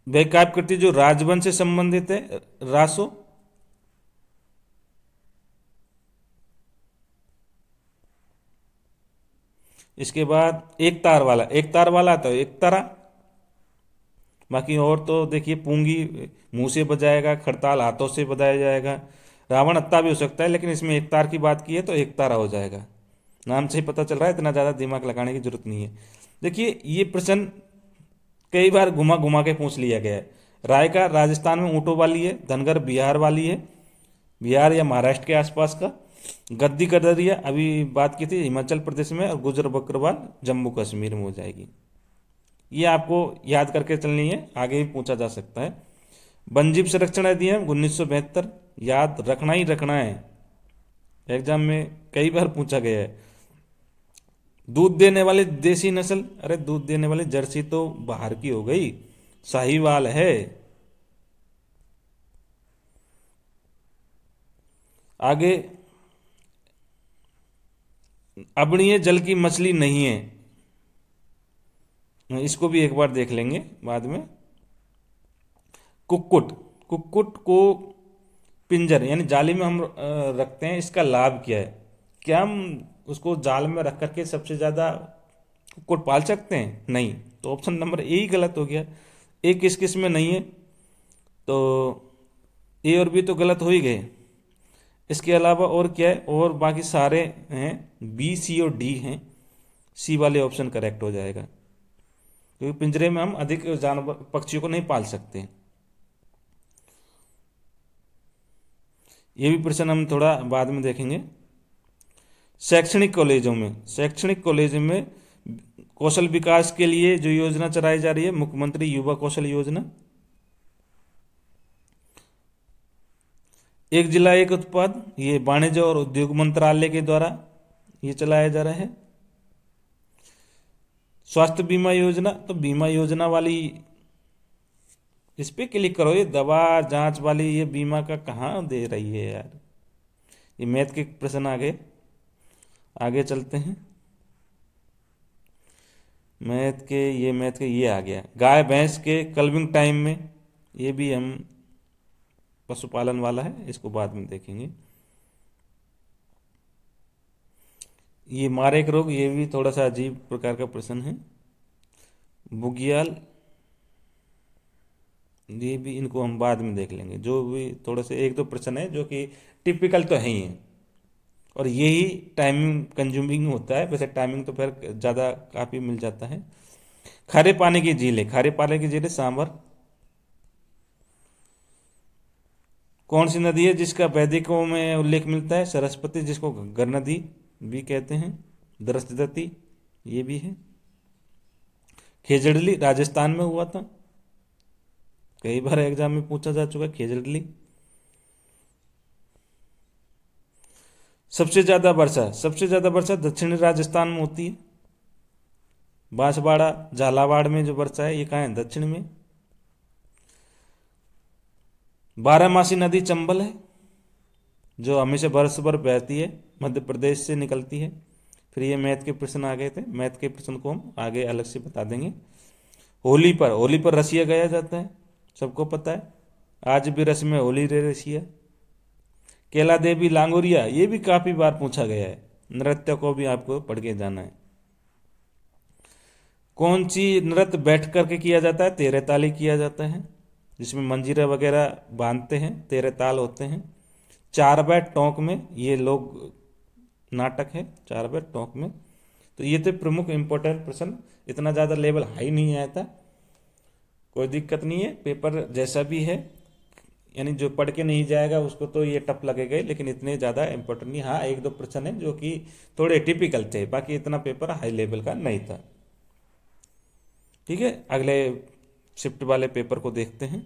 वह काव्य कृति जो राजवंश से संबंधित है, रासो। इसके बाद एक तार वाला, एक तार वाला तो एक तारा, बाकी और तो देखिए पूंगी मुंह से बजाएगा, खड़ताल हाथों से बजाया जाएगा, रावण हत्ता भी हो सकता है, लेकिन इसमें एक तार की बात की है तो एक तारा हो जाएगा। नाम से ही पता चल रहा है, इतना ज़्यादा दिमाग लगाने की जरूरत नहीं है। देखिए ये प्रश्न कई बार घुमा घुमा के पूछ लिया गया है। रायका राजस्थान में ऊँटों वाली है, धनगर बिहार वाली है, बिहार या महाराष्ट्र के आसपास का। गद्दी कदरिया अभी बात की थी हिमाचल प्रदेश में, और गुजर बकरवाल जम्मू कश्मीर में हो जाएगी। ये आपको याद करके चलनी है, आगे भी पूछा जा सकता है। वन्यजीव संरक्षण अधिनियम 1972 याद रखना ही रखना है, एग्जाम में कई बार पूछा गया है। दूध देने वाली देसी नस्ल, अरे दूध देने वाली जर्सी तो बाहर की हो गई, साहिवाल है। आगे अम्लीय जल की मछली नहीं है, इसको भी एक बार देख लेंगे बाद में। कुक्कुट, कुक्कुट को पिंजर यानी जाली में हम रखते हैं, इसका लाभ क्या है? क्या हम उसको जाल में रख करके सबसे ज्यादा कुक्कुट पाल सकते हैं? नहीं, तो ऑप्शन नंबर ए ही गलत हो गया। ए किस किस में नहीं है, तो ए और बी तो गलत हो ही गए। इसके अलावा और क्या है, और बाकी सारे हैं, बी, सी और डी हैं। सी वाले ऑप्शन करेक्ट हो जाएगा, क्योंकि पिंजरे में हम अधिक जानवर पक्षियों को नहीं पाल सकते। ये भी प्रश्न हम थोड़ा बाद में देखेंगे। शैक्षणिक कॉलेजों में, शैक्षणिक कॉलेज में कौशल विकास के लिए जो योजना चलाई जा रही है, मुख्यमंत्री युवा कौशल योजना। एक जिला एक उत्पाद, ये वाणिज्य और उद्योग मंत्रालय के द्वारा ये चलाया जा रहा है। स्वास्थ्य बीमा योजना, तो बीमा योजना वाली इस पे क्लिक करो, ये दवा जांच वाली ये बीमा का कहाँ दे रही है यार। ये मैथ के प्रश्न आगे चलते हैं। मैथ के ये आ गया। गाय भैंस के कल्विंग टाइम में, ये भी हम पशुपालन वाला है, इसको बाद में देखेंगे। ये मारेक रोग, ये भी थोड़ा सा अजीब प्रकार का प्रश्न है। बुगियाल, ये भी इनको हम बाद में देख लेंगे। जो भी थोड़ा से एक दो प्रश्न है जो कि टिपिकल तो है ही है, और यही टाइमिंग कंज्यूमिंग होता है। वैसे टाइमिंग तो फिर ज़्यादा काफ़ी मिल जाता है। खारे पानी की झीलें, खारे पानी की झीलें सांभर। कौन सी नदी है जिसका वैदिकों में उल्लेख मिलता है? सरस्वती, जिसको घग्गर नदी भी कहते हैं। दृष्टदती, ये भी है। खेजड़ली राजस्थान में हुआ था। कई बार एग्जाम में पूछा जा चुका है, खेजड़ली। सबसे ज्यादा वर्षा दक्षिणी राजस्थान में होती है। बांसवाड़ा झालावाड़ में जो वर्षा है ये कहाँ है, दक्षिण में। बारहमासी नदी चंबल है, जो हमेशा वर्ष भर बहती है, मध्य प्रदेश से निकलती है। फिर ये मैथ के प्रश्न आ गए थे, मैथ के प्रश्न को हम आगे अलग से बता देंगे। होली पर रसिया गाया जाता है, सबको पता है, आज भी रस में होली रे रसिया। केला देवी लांगोरिया, ये भी काफी बार पूछा गया है, नृत्य को भी आपको पढ़ के जाना है। कौन सी नृत्य बैठ करके किया जाता है, तेरे ताली किया जाता है, जिसमें मंजीरा वगैरह बांधते हैं, तेरे ताल होते हैं। चार बैठ टोंक में, ये लोग नाटक है चार बैठ टोंक में। तो ये थे प्रमुख इंपॉर्टेंट प्रश्न, इतना ज़्यादा लेवल हाई नहीं आया था, कोई दिक्कत नहीं है। पेपर जैसा भी है, यानी जो पढ़ के नहीं जाएगा उसको तो ये टफ लगेगा, लेकिन इतने ज़्यादा इंपॉर्टेंट नहीं। हाँ, एक दो प्रश्न है जो कि थोड़े टिपिकल थे, बाकी इतना पेपर हाई लेवल का नहीं था। ठीक है, अगले शिफ्ट वाले पेपर को देखते हैं।